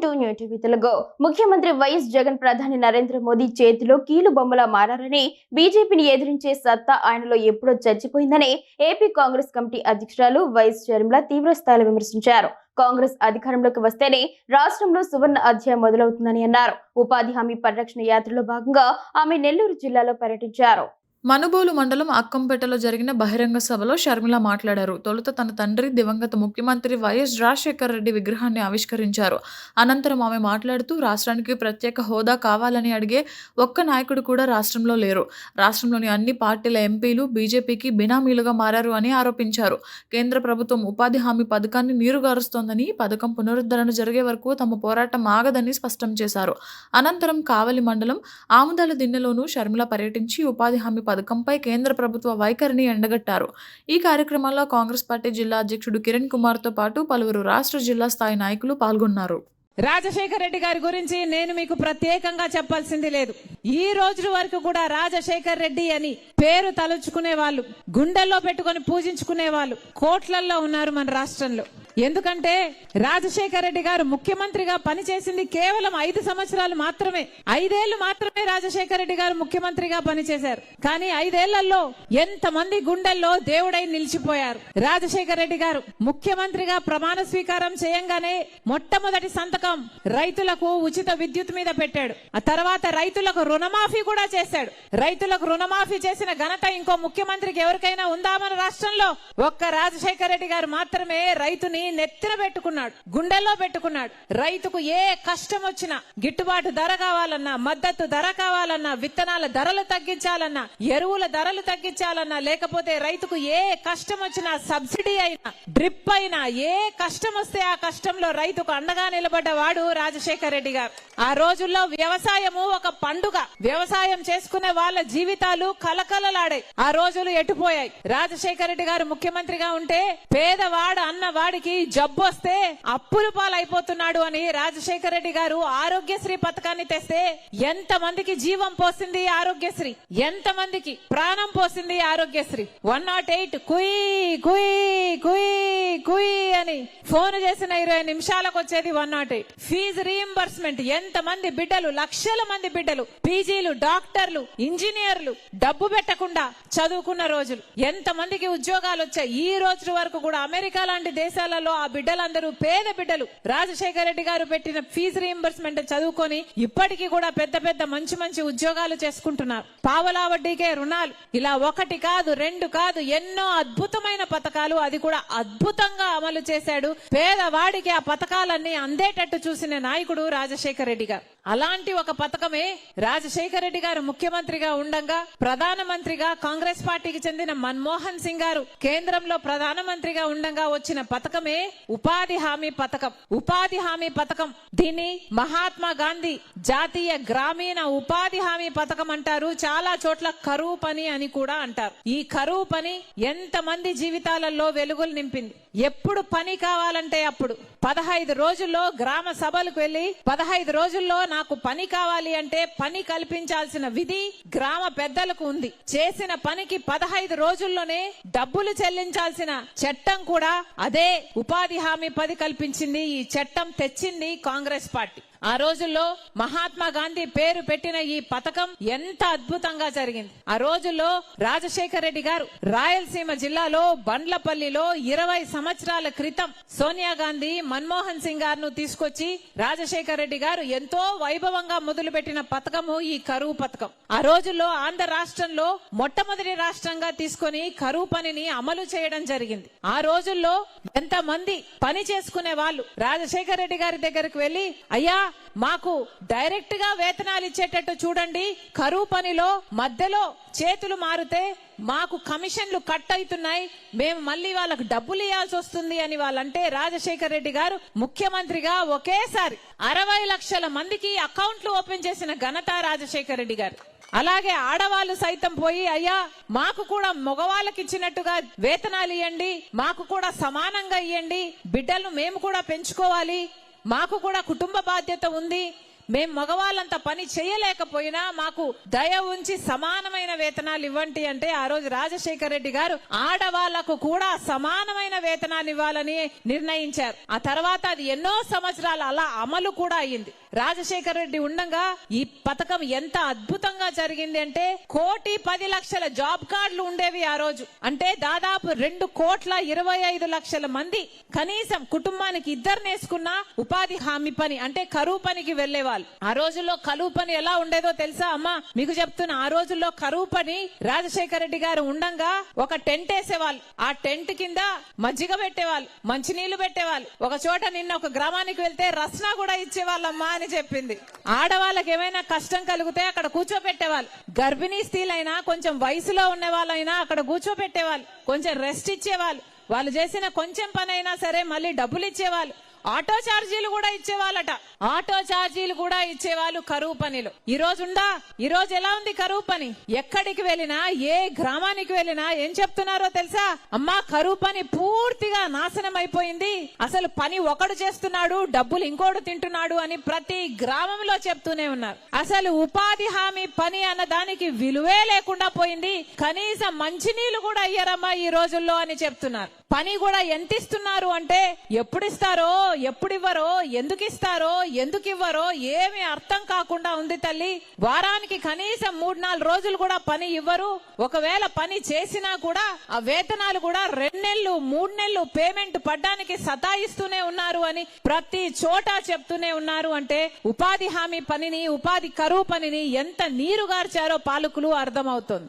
Welcome to new TV Telugu. ముఖ్యమంత్రి YS Jagan ప్రధాని నరేంద్ర మోదీ చేతిలో కీలు బొమ్మలా మారారని, బీజేపీని ఎదిరించే సత్తా ఆయనలో ఎప్పుడో చచ్చిపోయిందని ఏపీ కాంగ్రెస్ కమిటీ అధ్యక్షురాలు వైఎస్ షర్మిల తీవ్ర స్థాయిలో విమర్శించారు. కాంగ్రెస్ అధికారంలోకి వస్తేనే రాష్ట్రంలో సువర్ణ అధ్యాయం మొదలవుతుందని అన్నారు. ఉపాధి హామీ పరిరక్షణ యాత్రలో భాగంగా ఆమె నెల్లూరు జిల్లాలో పర్యటించారు. మనుబోలు మండలం అక్కంపేటలో జరిగిన బహిరంగ సభలో షర్మిల మాట్లాడారు. తొలుత తన తండ్రి దివంగత ముఖ్యమంత్రి వైఎస్ రాజశేఖర రెడ్డి విగ్రహాన్ని ఆవిష్కరించారు. అనంతరం ఆమె మాట్లాడుతూ రాష్ట్రానికి ప్రత్యేక హోదా కావాలని అడిగే ఒక్క నాయకుడు కూడా రాష్ట్రంలో లేరు. రాష్ట్రంలోని అన్ని పార్టీల ఎంపీలు బీజేపీకి బినామీలుగా మారారు అని ఆరోపించారు. కేంద్ర ప్రభుత్వం ఉపాధి హామీ పథకాన్ని నీరుగారుస్తోందని, పథకం పునరుద్ధరణ జరిగే వరకు తమ పోరాటం ఆగదని స్పష్టం చేశారు. అనంతరం కావలి మండలం ఆముదాల దిన్నెలోనూ షర్మిల పర్యటించి ఉపాధి హామీ పథకంపై కేంద్ర ప్రభుత్వ వైఖరిని ఎండగట్టారు. ఈ కార్యక్రమంలో కాంగ్రెస్ పార్టీ జిల్లా అధ్యక్షుడు కిరణ్ కుమార్ తో పాటు పలువురు రాష్ట్ర జిల్లా స్థాయి నాయకులు పాల్గొన్నారు. రాజశేఖర రెడ్డి గారి గురించి నేను మీకు ప్రత్యేకంగా చెప్పాల్సింది లేదు. ఈ రోజు వరకు కూడా రాజశేఖర రెడ్డి అని పేరు తలుచుకునే వాళ్ళు, గుండెల్లో పెట్టుకొని పూజించుకునే వాళ్ళు కోట్లల్లో ఉన్నారు మన రాష్ట్రంలో. ఎందుకంటే రాజశేఖర రెడ్డి గారు ముఖ్యమంత్రిగా పనిచేసింది కేవలం 5 సంవత్సరాలు మాత్రమే. 5 ఏళ్లు మాత్రమే రాజశేఖర రెడ్డి గారు ముఖ్యమంత్రిగా పనిచేశారు. కానీ 5 ఏళ్లలో ఎంతమంది గుండెల్లో దేవుడై నిలిచిపోయారు. రాజశేఖర రెడ్డి గారు ముఖ్యమంత్రిగా ప్రమాణ స్వీకారం చేయంగానే మొట్టమొదటి సంతకం రైతులకు ఉచిత విద్యుత్ మీద పెట్టాడు. ఆ తర్వాత రైతులకు రుణమాఫీ కూడా చేశాడు. రైతులకు రుణమాఫీ చేసిన ఘనత ఇంకో ముఖ్యమంత్రికి ఎవరికైనా ఉందా మన రాష్ట్రంలో? ఒక్క రాజశేఖర రెడ్డి గారు మాత్రమే రైతుని నెత్తిన పెట్టుకున్నాడు, గుండెల్లో పెట్టుకున్నాడు. రైతుకు ఏ కష్టం వచ్చినా, గిట్టుబాటు ధర కావాలన్నా, మద్దతు ధర కావాలన్నా, విత్తనాల ధరలు తగ్గించాలన్నా, ఎరువుల ధరలు తగ్గించాలన్నా, లేకపోతే రైతుకు ఏ కష్టం వచ్చినా, సబ్సిడీ అయినా, డ్రిప్ అయినా, ఏ కష్టం వస్తే ఆ కష్టంలో రైతుకు అండగా నిలబడ్డవాడు రాజశేఖర రెడ్డి గారు. ఆ రోజుల్లో వ్యవసాయము ఒక పండుగ. వ్యవసాయం చేసుకునే వాళ్ళ జీవితాలు కలకలలాడాయి. ఆ రోజులు ఎటుపోయాయి. రాజశేఖర రెడ్డి గారు ముఖ్యమంత్రిగా ఉంటే పేదవాడు అన్న వాడికి జబ్బు వస్తే అప్పుల పాలైపోతున్నాడు అని రాజశేఖర రెడ్డి గారు ఆరోగ్యశ్రీ పథకాన్ని తెస్తే ఎంత మందికి జీవం పోసింది ఆరోగ్యశ్రీ, ఎంత మందికి ప్రాణం పోసింది ఆరోగ్యశ్రీ. 108 కుయ్ కుయ్ కుయ్ కుయ్ అని ఫోన్ చేసిన 20 నిమిషాలకు వచ్చేది 108. ఫీజు రీయింబర్స్మెంట్, ఎంత మంది బిడ్డలు, లక్షల మంది బిడ్డలు, పీజీలు, డాక్టర్లు, ఇంజనీర్లు డబ్బు పెట్టకుండా చదువుకున్న రోజులు. ఎంత మందికి ఉద్యోగాలు వచ్చాయి. ఈ రోజు వరకు కూడా అమెరికా లాంటి దేశాలలో ఆ బిడ్డలందరూ పేద బిడ్డలు రాజశేఖర రెడ్డి గారు పెట్టిన ఫీజు రీయింబర్స్మెంట్ చదువుకొని ఇప్పటికీ కూడా పెద్ద పెద్ద మంచి మంచి ఉద్యోగాలు చేసుకుంటున్నారు. పావలా వడ్డీకే రుణాలు. ఇలా 1 కాదు 2 కాదు, ఎన్నో అద్భుతమైన పథకాలు, అది కూడా అద్భుతంగా అమలు చేశాడు. పేదవాడికి ఆ పథకాలన్నీ అందేటట్టు చూసిన నాయకుడు రాజశేఖర రెడ్డి గారు. అలాంటి ఒక పథకమే రాజశేఖర రెడ్డి గారు ముఖ్యమంత్రిగా ఉండంగా ప్రధానమంత్రిగా కాంగ్రెస్ పార్టీకి చెందిన మన్మోహన్ సింగ్ గారు కేంద్రంలో ప్రధానమంత్రిగా ఉండంగా వచ్చిన పథకమే ఉపాధి హామీ పథకం. ఉపాధి హామీ పథకం, దీన్ని మహాత్మా గాంధీ జాతీయ గ్రామీణ ఉపాధి హామీ పథకం అంటారు. చాలా చోట్ల కరువు పని అని కూడా అంటారు. ఈ కరువు పని ఎంత మంది జీవితాలలో వెలుగులు నింపింది. ఎప్పుడు పని కావాలంటే అప్పుడు 15 రోజుల్లో గ్రామ సభలకు వెళ్లి 15 రోజుల్లో నాకు పని కావాలి అంటే పని కల్పించాల్సిన విధి గ్రామ పెద్దలకు ఉంది. చేసిన పనికి 15 రోజుల్లోనే డబ్బులు చెల్లించాల్సిన చట్టం కూడా అదే ఉపాధి హామీ 10 కల్పించింది. ఈ చట్టం తెచ్చింది కాంగ్రెస్ పార్టీ. ఆ రోజుల్లో మహాత్మా గాంధీ పేరు పెట్టిన ఈ పథకం ఎంత అద్భుతంగా జరిగింది. ఆ రోజుల్లో రాజశేఖర రెడ్డి గారు రాయలసీమ జిల్లాలో బండ్లపల్లిలో 20 సంవత్సరాల క్రితం సోనియా గాంధీ మన్మోహన్ సింగ్ గారు తీసుకొచ్చి రాజశేఖర రెడ్డి గారు ఎంతో వైభవంగా మొదలుపెట్టిన పథకము ఈ కరువు పథకం. ఆ రోజుల్లో ఆంధ్ర రాష్ట్రంలో మొట్టమొదటి రాష్ట్రంగా తీసుకొని కరువు పనిని అమలు చేయడం జరిగింది. ఆ రోజుల్లో ఎంత మంది పని చేసుకునే వాళ్ళు రాజశేఖర రెడ్డి గారి దగ్గరకు వెళ్లి, అయ్యా మాకు డైరెక్ట్ గా వేతనాలు ఇచ్చేటట్టు చూడండి, కరువు పనిలో మధ్యలో చేతులు మారితే మాకు కమిషన్లు కట్ అవుతున్నాయి, మేము మళ్ళీ వాళ్ళకు డబ్బులు ఇవ్వాల్సి వస్తుంది అని వాళ్ళంటే రాజశేఖర రెడ్డి గారు ముఖ్యమంత్రిగా ఒకేసారి 60 లక్షల మందికి అకౌంట్లు ఓపెన్ చేసిన ఘనత రాజశేఖర రెడ్డి గారు. అలాగే ఆడవాళ్ళు సైతం పోయి, అయ్యా మాకు కూడా మగవాళ్ళకి ఇచ్చినట్టుగా వేతనాలు ఇవ్వండి, మాకు కూడా సమానంగా ఇవ్వండి, బిడ్డలను మేము కూడా పెంచుకోవాలి, మాకు కూడా కుటుంబ బాధ్యత ఉంది, మేం మగవాళ్ళంత పని చేయలేకపోయినా మాకు దయ ఉంచి సమానమైన వేతనాలు ఇవ్వండి అంటే ఆ రోజు రాజశేఖర రెడ్డి గారు ఆడవాళ్లకు కూడా సమానమైన వేతనాన్ని ఇవ్వాలని నిర్ణయించారు. ఆ తర్వాత అది ఎన్నో సంవత్సరాలు అలా అమలు కూడా అయ్యింది. రాజశేఖర రెడ్డి ఉండగా ఈ పథకం ఎంత అద్భుతంగా జరిగింది అంటే 1,10,00,000 జాబ్ కార్డులు ఉండేవి ఆ రోజు. అంటే దాదాపు 2,25,00,000 మంది కనీసం కుటుంబానికి ఇద్దరు నేసుకున్న ఉపాధి హామీ పని అంటే కరువు పనికి వెళ్లేవాళ్ళు. ఆ రోజుల్లో కరువు పని ఎలా ఉండేదో తెలుసా అమ్మా? మీకు చెప్తున్నా. ఆ రోజుల్లో కరువు పని రాజశేఖర రెడ్డి గారు ఉండంగా ఒక టెంట్ వేసేవాళ్ళు. ఆ టెంట్ కింద మజ్జిగ పెట్టేవాళ్ళు, మంచినీళ్లు పెట్టేవాళ్ళు. ఒక చోట నిన్న ఒక గ్రామానికి వెళ్తే రస్నా కూడా ఇచ్చేవాళ్ళమ్మా అని చెప్పింది. ఆడవాళ్ళకి ఏమైనా కష్టం కలిగితే అక్కడ కూర్చోబెట్టేవాళ్ళు. గర్భిణీ స్త్రీలైనా కొంచెం వయసులో ఉన్న వాళ్ళైనా అక్కడ కూర్చోబెట్టేవాళ్ళు. కొంచెం రెస్ట్ ఇచ్చేవాళ్ళు. వాళ్ళు చేసిన కొంచెం పని అయినా సరే మళ్ళీ డబ్బులు ఇచ్చేవాళ్ళు. ఆటో ఛార్జీలు కూడా ఇచ్చేవాళ్ళట. ఆటో ఛార్జీలు కూడా ఇచ్చేవాళ్ళు కరువు పనిలో. ఈ రోజు ఉందా? ఈ రోజు ఎలా ఉంది కరువు పని? ఎక్కడికి వెళ్ళినా, ఏ గ్రామానికి వెళ్ళినా ఏం చెప్తున్నారో తెలుసా? అమ్మా, కరువు పని పూర్తిగా నాశనం అయిపోయింది. అసలు పని ఒకడు చేస్తున్నాడు, డబ్బులు ఇంకోడు తింటున్నాడు అని ప్రతి గ్రామంలో చెప్తూనే ఉన్నారు. అసలు ఉపాధి హామీ పని అన్న దానికి విలువే లేకుండా పోయింది. కనీసం మంచినీళ్లు కూడా అయ్యారమ్మా ఈ రోజుల్లో అని చెప్తున్నారు. పని కూడా ఎంత ఇస్తున్నారు అంటే ఎప్పుడు ఇస్తారో, ఎప్పుడు ఇవ్వరో, ఎందుకు ఇస్తారో, ఎందుకు ఇవ్వరో ఏమీ అర్థం కాకుండా ఉంది తల్లి. వారానికి కనీసం 3-4 రోజులు కూడా పని ఇవ్వరు. ఒకవేళ పని చేసినా కూడా ఆ వేతనాలు కూడా 2 నెలలు 3 నెలలు పేమెంట్ పడ్డానికి సతాయిస్తూనే ఉన్నారు అని ప్రతి చోట చెప్తూనే ఉన్నారు. అంటే ఉపాధి హామీ పనిని, ఉపాధి కరువు పనిని ఎంత నీరుగార్చారో పాలకులు అర్థమవుతోంది.